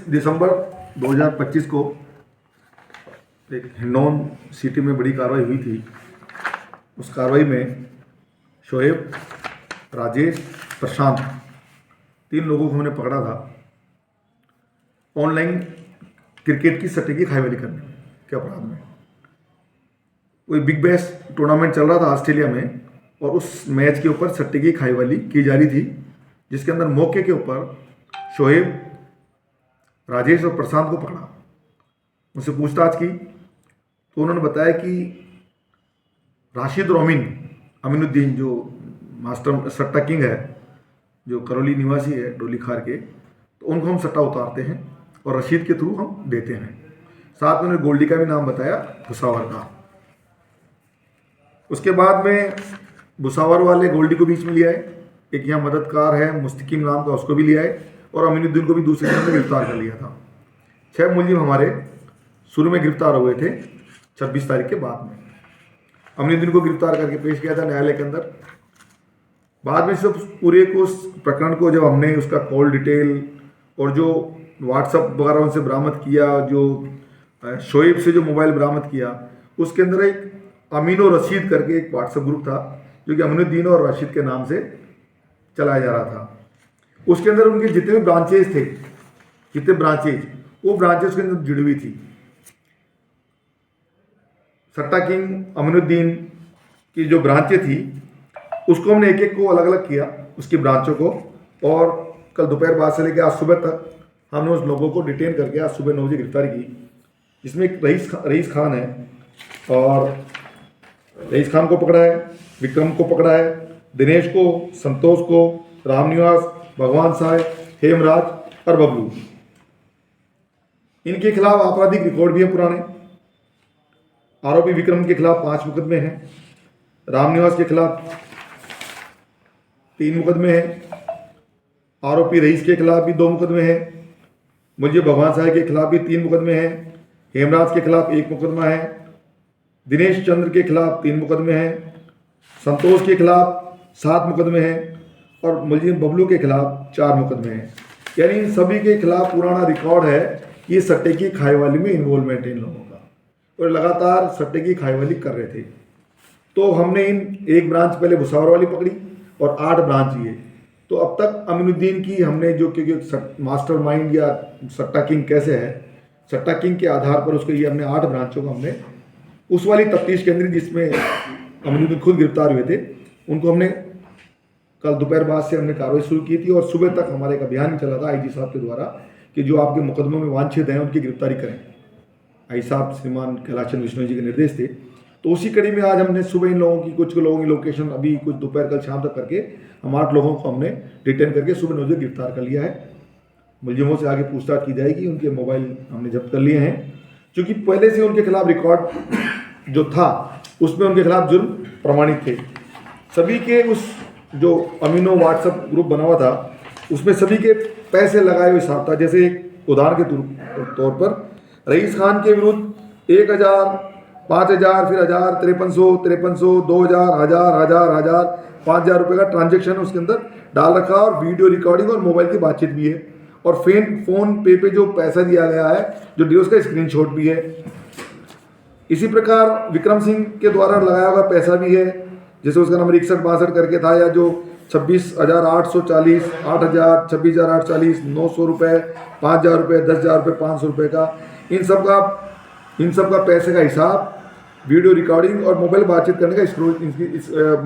दिसंबर 2025 को एक हिंडौन सिटी में बड़ी कार्रवाई हुई थी। उस कार्रवाई में शोएब, राजेश, प्रशांत, 3 लोगों को हमने पकड़ा था ऑनलाइन क्रिकेट की सट्टे की खाईवाली करने के अपराध में। कोई बिग बैश टूर्नामेंट चल रहा था ऑस्ट्रेलिया में और उस मैच के ऊपर सट्टे की खाईवाली की जा रही थी, जिसके अंदर मौके के ऊपर शोएब, राजेश और प्रशांत को पकड़ा। उनसे पूछताछ की तो उन्होंने बताया कि राशिद और अमीनुद्दीन जो मास्टर सट्टा किंग है, जो करौली निवासी है डोली खार के, तो उनको हम सट्टा उतारते हैं और रशीद के थ्रू हम देते हैं। साथ में उन्होंने गोल्डी का भी नाम बताया, भुसावर का। उसके बाद में भुसावर वाले गोल्डी को बीच में लिया है, एक यहाँ मददगार है मुस्तकीम नाम का, उसको भी लिया है, और अमीनुद्दीन को भी दूसरे दिन में गिरफ्तार कर लिया था। 6 मुलजिम हमारे शुरू में गिरफ्तार हुए थे 26 तारीख के बाद में। अमीनुद्दीन को गिरफ्तार करके पेश किया था न्यायालय के अंदर। बाद में सब पूरे को प्रकरण को जब हमने उसका कॉल डिटेल और जो व्हाट्सअप वगैरह उनसे बरामद किया, जो शोएब से जो मोबाइल बरामद किया, उसके अंदर एक अमीनो रशीद करके एक व्हाट्सएप ग्रुप था जो कि अमीनुद्दीन और रशीद के नाम से चलाया जा रहा था। उसके अंदर उनके जितने भी ब्रांचेज थे, वो ब्रांचेज के अंदर जुड़ी हुई थी। सट्टा किंग अमीनुद्दीन की जो ब्रांचें थी उसको हमने एक एक को अलग अलग किया, उसकी ब्रांचों को, और कल दोपहर बाद से लेकर आज सुबह तक हमने उस लोगों को डिटेन करके आज सुबह 9 बजे गिरफ्तारी की। जिसमें एक रईस खान है, और रईस खान को पकड़ा है, विक्रम को पकड़ा है, दिनेश को, संतोष को, रामनिवास, भगवान साय, हेमराज और बबलू। इनके खिलाफ आपराधिक रिकॉर्ड भी है पुराने। आरोपी विक्रम के खिलाफ 5 मुकदमे हैं, रामनिवास के खिलाफ 3 मुकदमे हैं, आरोपी रईस के खिलाफ भी 2 मुकदमे हैं, मुझे भगवान साय के खिलाफ भी 3 मुकदमे हैं, हेमराज के खिलाफ 1 मुकदमा है, दिनेश चंद्र के खिलाफ 3 मुकदमे हैं, संतोष के खिलाफ 7 मुकदमे हैं, और मुलजिम बबलू के खिलाफ 4 मुकदमे हैं। यानी इन सभी के खिलाफ पुराना रिकॉर्ड है कि ये सट्टे की खाईवाली में इन्वॉल्वमेंट है इन लोगों का, और लगातार सट्टे की खाईवाली कर रहे थे। तो हमने इन एक ब्रांच पहले भुसावर वाली पकड़ी और 8 ब्रांच ये। तो अब तक अमीनुद्दीन की हमने जो, क्योंकि मास्टरमाइंड या सट्टा किंग कैसे है, सट्टा किंग के आधार पर उसको ये हमने 8 ब्रांचों को हमने उस वाली तफ्तीश केंद्र जिसमें अमीनुद्दीन खुद गिरफ्तार हुए थे, उनको हमने कल दोपहर बाद से हमने कार्रवाई शुरू की थी, और सुबह तक हमारा एक अभियान चला था आईजी साहब के द्वारा कि जो आपके मुकदमों में वांछित हैं उनकी गिरफ्तारी करें। आई साहब श्रीमान कैलाश चंद्र विश्नोई जी के निर्देश थे। तो उसी कड़ी में आज हमने सुबह इन लोगों की, कुछ लोगों की लोकेशन अभी कुछ दोपहर कल शाम तक करके हम 8 लोगों को हमने डिटेन करके सुबह 9 बजे गिरफ्तार कर लिया है। मुलजिमों से आगे पूछताछ की जाएगी, उनके मोबाइल हमने जब्त कर लिए हैं, क्योंकि पहले से उनके खिलाफ रिकॉर्ड जो था उसमें उनके खिलाफ जुर्म प्रमाणित थे। सभी के उस जो अमीनो व्हाट्सएप ग्रुप बना हुआ था उसमें सभी के पैसे लगाए हुए हिसाब था। जैसे एक उदाहरण के तौर पर रईस खान के विरुद्ध 1000, 5000, फिर 1000, 5300, 2000, 1000, 5000 रुपये का ट्रांजेक्शन उसके अंदर डाल रखा, और वीडियो रिकॉर्डिंग और मोबाइल की बातचीत भी है, और फ़ोन पे जो पैसा दिया गया है जो डी उसका स्क्रीनशॉट भी है। इसी प्रकार विक्रम सिंह के द्वारा लगाया हुआ पैसा भी है, जैसे उसका नंबर 6162 करके था, या जो 26,840, 8,000, 26,840, 900 रुपये, 5,000 रुपये, 10,000 रुपये, 500 रुपये का, इन सब का पैसे का हिसाब, वीडियो रिकॉर्डिंग और मोबाइल बातचीत करने का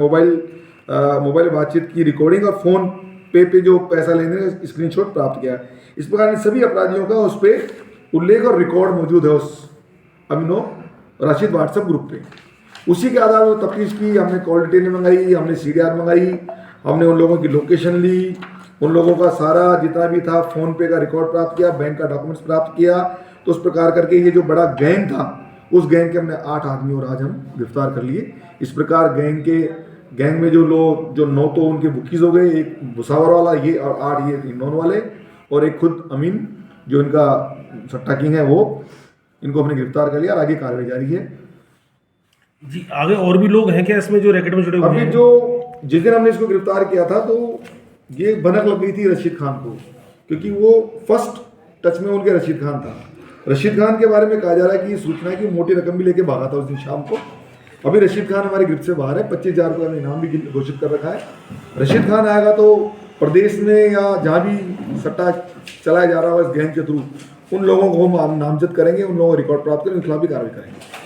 मोबाइल बातचीत की रिकॉर्डिंग और फ़ोन पे जो पैसा लेने का स्क्रीनशॉट प्राप्त किया। इस प्रकार इन सभी अपराधियों का उस पर उल्लेख और रिकॉर्ड मौजूद है उस अमीनो रशीद व्हाट्सएप ग्रुप पे। उसी के आधार पर तफ्तीश की, हमने कॉल डिटेल मंगाई, हमने CDR मंगाई, हमने उन लोगों की लोकेशन ली, उन लोगों का सारा जितना भी था फ़ोन पे का रिकॉर्ड प्राप्त किया, बैंक का डॉक्यूमेंट्स प्राप्त किया। तो उस प्रकार करके ये जो बड़ा गैंग था, उस गैंग के हमने 8 आदमी और आज हम गिरफ्तार कर लिए। इस प्रकार गैंग में जो 9 तो उनके बुकीज़ हो गए, एक भुसावर वाला ये, और 8 ये हिंडौन वाले, और एक खुद अमीन जो इनका सट्टा किंग है, वो इनको हमने गिरफ्तार कर लिया और आगे कार्रवाई जारी है। जी, आगे और भी लोग हैं क्या इसमें जो रैकेट में जुड़े हुए हैं? अभी जो जिस दिन हमने इसको गिरफ्तार किया था तो ये भनक लग गई थी रशीद खान को, क्योंकि वो फर्स्ट टच में उनके रशीद खान था। रशीद खान के बारे में कहा जा रहा है कि ये सूचना है कि मोटी रकम भी लेके भागा था उस दिन शाम को। अभी रशीद खान हमारी ग्रिप से बाहर है, 25,000 रुपये का इनाम भी घोषित कर रखा है। रशीद खान आएगा तो प्रदेश में या जहाँ भी सट्टा चलाया जा रहा हो इस गैंग के थ्रू, उन लोगों को हम नामजद करेंगे, उन लोगों को रिकॉर्ड प्राप्त करेंगे, उनके खिलाफ भी कार्रवाई करेंगे।